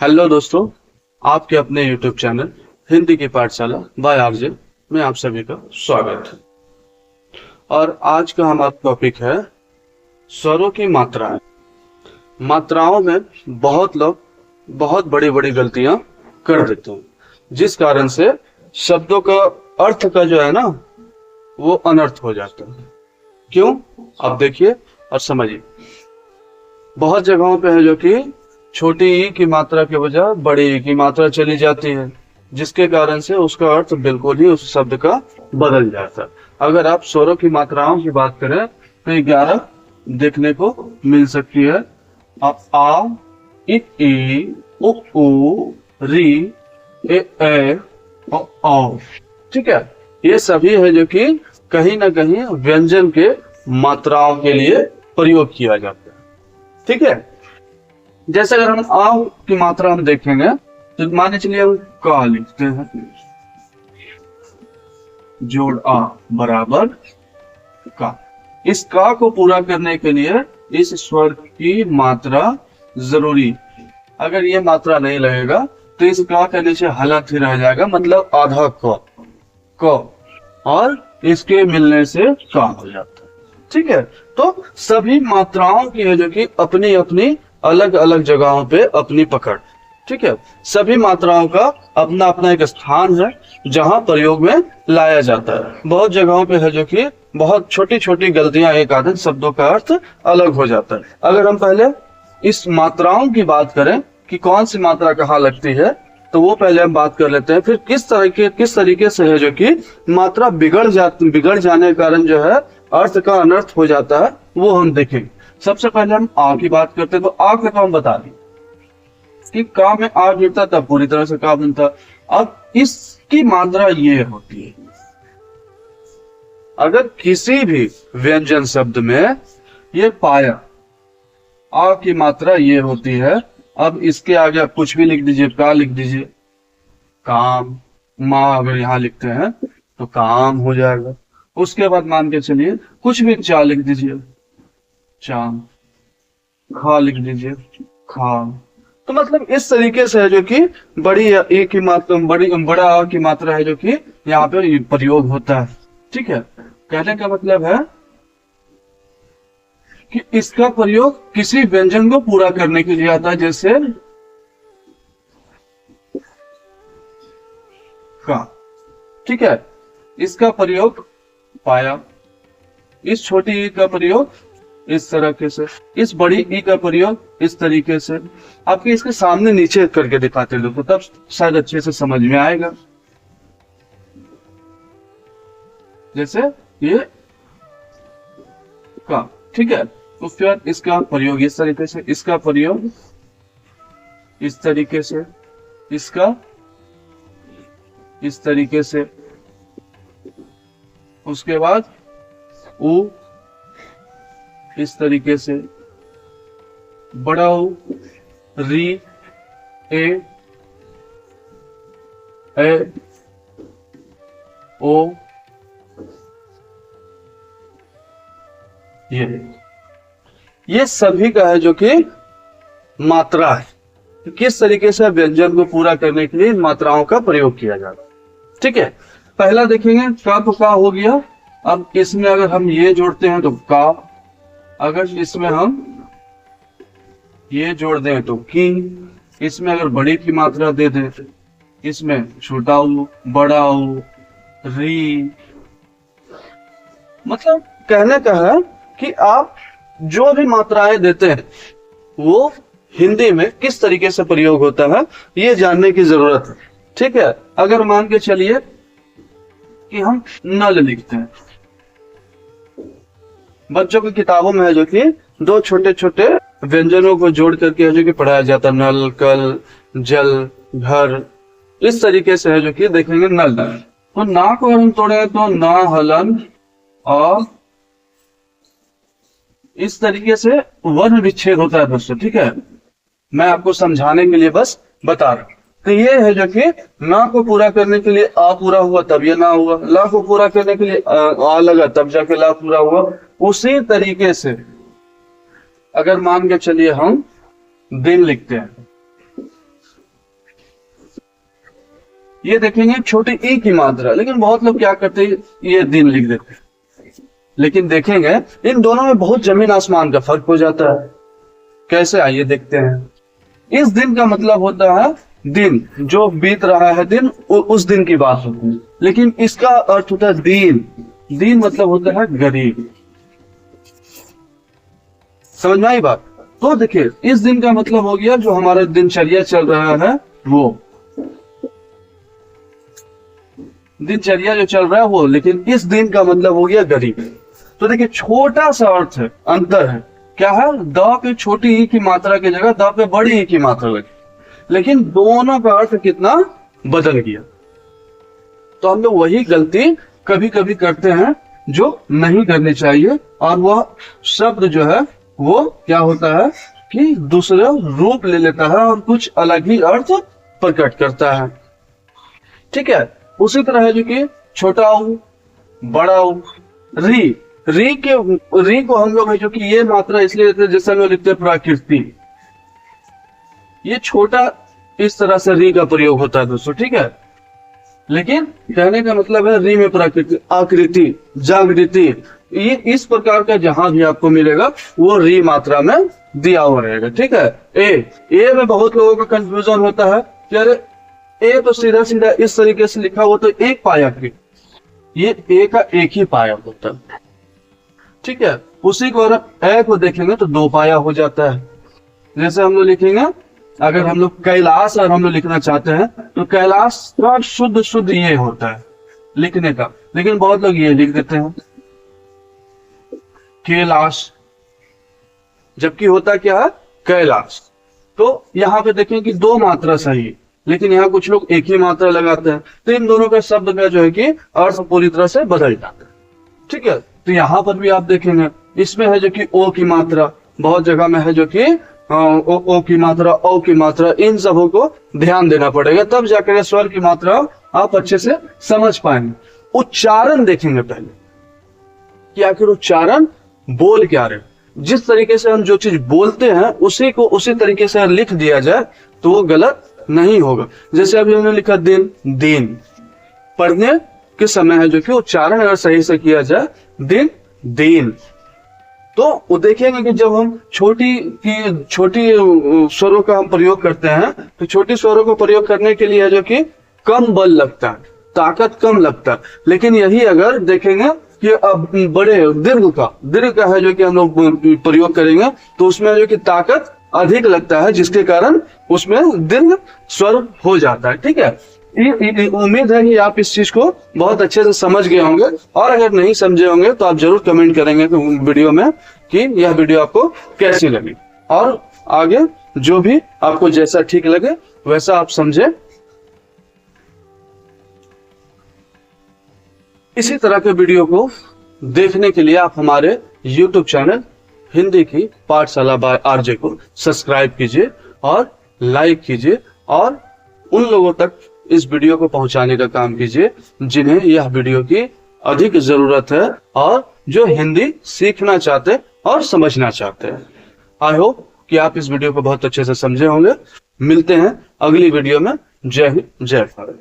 Hello दोस्तों, आपके अपने YouTube चैनल हिंदी की पाठशाला बाय आरजे में आप सभी का स्वागत है। और आज का हमारा टॉपिक है स्वरों की मात्राएं। मात्राओं में बहुत लोग बहुत बड़ी बड़ी गलतियां कर देते हैं, जिस कारण से शब्दों का अर्थ का जो है ना वो अनर्थ हो जाता है। क्यों? आप देखिए और समझिए। बहुत जगहों पे है जो कि छोटी ई की मात्रा के बजाय बड़ी ई की मात्रा चली जाती है, जिसके कारण से उसका अर्थ बिल्कुल ही उस शब्द का बदल जाता है। अगर आप स्वरों की मात्राओं की बात करें तो 11 देखने को मिल सकती है। आप आ, ई, उ, री, ए और औ। ठीक है, ये सभी है जो कि कहीं ना कहीं व्यंजन के मात्राओं के लिए प्रयोग किया जाता है। ठीक है, जैसे अगर हम आ की मात्रा हम देखेंगे तो माने चलिए हम का लिखते हैं, जोड़ आ बराबर का। इस का को पूरा करने के लिए इस स्वर की मात्रा जरूरी। अगर ये मात्रा नहीं लगेगा तो इस का के नीचे हलंत ही रह जाएगा, मतलब आधा क और इसके मिलने से का हो जाता है। ठीक है, तो सभी मात्राओं की है जो कि अपनी अपनी अलग अलग जगहों पे अपनी पकड़। ठीक है, सभी मात्राओं का अपना अपना एक स्थान है जहां प्रयोग में लाया जाता है। बहुत जगहों पे है जो कि बहुत छोटी छोटी गलतियां एक आधे शब्दों का अर्थ अलग हो जाता है। अगर हम पहले इस मात्राओं की बात करें कि कौन सी मात्रा कहाँ लगती है, तो वो पहले हम बात कर लेते हैं। फिर किस तरीके से है जो कि मात्रा बिगड़ जाने के कारण जो है अर्थ का अनर्थ हो जाता है, वो हम देखेंगे। सबसे पहले हम आ की बात करते हैं, तो आ को हम बता दें कि का में आ जुड़ता तब पूरी तरह से का बनता। अब इसकी मात्रा ये होती है, अगर किसी भी व्यंजन शब्द में ये पाया आ की मात्रा ये होती है। अब इसके आगे आप कुछ भी लिख दीजिए, का लिख दीजिए, काम, माँ अगर यहाँ लिखते हैं तो काम हो जाएगा। उसके बाद मान के चलिए कुछ भी चा लिख दीजिए, चाम, खा लिख दीजिए, खा। तो मतलब इस तरीके से है जो कि बड़ी ए की मात्रा बड़ा आ की मात्रा है जो कि यहाँ पे प्रयोग होता है। ठीक है, कहने का मतलब है कि इसका प्रयोग किसी व्यंजन को पूरा करने के लिए आता है, जैसे का। ठीक है, इसका प्रयोग पाया, इस छोटी ई का प्रयोग इस तरीके से, इस बड़ी ई का प्रयोग इस तरीके से। आपके इसके सामने नीचे करके दिखाते लोग, तब शायद अच्छे से समझ में आएगा। जैसे ये का। ठीक है, तो फिर इसका प्रयोग इस तरीके से, इसका प्रयोग इस तरीके से, इसका इस तरीके से। उसके बाद उ इस तरीके से, बड़ा उ, री, ए ओ, ये सभी का है जो कि मात्रा है। किस तरीके से व्यंजन को पूरा करने के लिए मात्राओं का प्रयोग किया जाता है। ठीक है, पहला देखेंगे का, तो का हो गया। अब इसमें अगर हम ये जोड़ते हैं तो का, अगर इसमें हम ये जोड़ दें तो की, इसमें अगर बड़ी की मात्रा दे दें, इसमें छोटा उ, बड़ा उ, री। मतलब कहने का है कि आप जो भी मात्राएं देते हैं वो हिंदी में किस तरीके से प्रयोग होता है ये जानने की जरूरत है। ठीक है, अगर मान के चलिए कि हम नल लिखते हैं, बच्चों की किताबों में है जो कि दो छोटे छोटे व्यंजनों को जोड़ करके है जो कि पढ़ाया जाता है, नल, कल, जल, घर। इस तरीके से है जो कि देखेंगे नल। तो ना को हम तोड़े तो ना, हलन, और इस तरीके से वर्ण विच्छेद होता है दोस्तों। ठीक है, मैं आपको समझाने के लिए बस बता रहा हूं। तो ये है जो कि ना को पूरा करने के लिए आ पूरा हुआ तब ये ना हुआ, ला को पूरा करने के लिए आ लगा तब जाके ला पूरा हुआ। उसी तरीके से अगर मान के चलिए हम दिन लिखते हैं ये देखेंगे छोटी ई की मात्रा, लेकिन बहुत लोग क्या करते हैं ये दिन लिख देते हैं, लेकिन देखेंगे इन दोनों में बहुत जमीन आसमान का फर्क हो जाता है। कैसे, आइए देखते हैं। इस दिन का मतलब होता है दिन, जो बीत रहा है दिन, उस दिन की बात होती है। लेकिन इसका अर्थ होता है दीन। दीन मतलब होता है गरीब। समझ में आई बात? तो देखिए इस दिन का मतलब हो गया जो हमारा दिनचर्या चल रहा है, वो दिनचर्या जो चल रहा है वो। लेकिन इस दिन का मतलब हो गया गरीब। तो देखिए छोटा सा अर्थ है, अंतर है। क्या है? द पे छोटी ई की मात्रा की जगह द पे बड़ी ई की मात्रा लगी, लेकिन दोनों का अर्थ कितना बदल गया। तो हम लोग वही गलती कभी कभी करते हैं जो नहीं करनी चाहिए, और वह शब्द जो है वो क्या होता है कि दूसरा रूप ले लेता है और कुछ अलग ही अर्थ प्रकट करता है। ठीक है, उसी तरह है जो कि छोटा ऊ, बड़ा ऊ, री री को हम लोग है जो कि ये मात्रा इसलिए लेते हैं जैसे हम लोग लिखते हैं प्रकृति। ये छोटा इस तरह से री का प्रयोग होता है दोस्तों, ठीक है। लेकिन कहने का मतलब है री में प्रकृति, आकृति, जागृति, ये इस प्रकार का जहां भी आपको मिलेगा वो री मात्रा में दिया हुआ रहेगा। ठीक है। ए में बहुत लोगों का कंफ्यूजन होता है कि अरे ए तो सीधा सीधा इस तरीके से लिखा हुआ तो एक पाया की, ये ए का एक ही पाया होता है। ठीक है। उसी को अगर ए को देखेंगे तो दो पाया हो जाता है। जैसे हम लोग लिखेंगे, अगर हम लोग कैलाश और हम लोग लिखना चाहते हैं तो कैलाश का शुद्ध ये होता है लिखने का, लेकिन बहुत लोग ये लिख देते हैं कैलाश, जबकि होता क्या है कैलाश। तो यहाँ पे देखें कि दो मात्रा सही है, लेकिन यहाँ कुछ लोग एक ही मात्रा लगाते हैं, तो इन दोनों का शब्द का जो है कि अर्थ पूरी तरह से बदल जाता है। ठीक है। तो यहाँ पर भी आप देखेंगे इसमें है जो कि ओ की मात्रा, बहुत जगह में है जो कि ओ की मात्रा, ओ की मात्रा, इन सबों को ध्यान देना पड़ेगा, तब जाकर स्वर की मात्रा आप अच्छे से समझ पाएंगे। उच्चारण देखेंगे पहले कि आखिर उच्चारण बोल क्या रहे। जिस तरीके से हम जो चीज बोलते हैं उसी को उसी तरीके से लिख दिया जाए तो वो गलत नहीं होगा। जैसे अभी हमने लिखा दिन, दिन पढ़ने के समय है जो कि उच्चारण अगर सही से किया जाए दिन, दिन, तो वो देखेंगे कि जब हम छोटी स्वरों का हम प्रयोग करते हैं तो छोटी स्वरों को प्रयोग करने के लिए है जो कि कम बल लगता है, ताकत कम लगता है। लेकिन यही अगर देखेंगे कि अब बड़े दीर्घ का है जो कि हम लोग प्रयोग करेंगे तो उसमें जो कि ताकत अधिक लगता है, जिसके कारण उसमें दीर्घ स्वर हो जाता है। ठीक है। उम्मीद है कि आप इस चीज को बहुत अच्छे से समझ गए होंगे, और अगर नहीं समझे होंगे तो आप जरूर कमेंट करेंगे वीडियो में कि यह वीडियो आपको कैसी लगी, और आगे जो भी आपको जैसा ठीक लगे वैसा आप समझे। इसी तरह के वीडियो को देखने के लिए आप हमारे YouTube चैनल हिंदी की पाठशाला बाय आरजे को सब्सक्राइब कीजिए और लाइक कीजिए, और उन लोगों तक इस वीडियो को पहुंचाने का काम कीजिए जिन्हें यह वीडियो की अधिक जरूरत है और जो हिंदी सीखना चाहते और समझना चाहते हैं। आई होप कि आप इस वीडियो को बहुत अच्छे से समझे होंगे। मिलते हैं अगली वीडियो में। जय हिंद, जय भारत।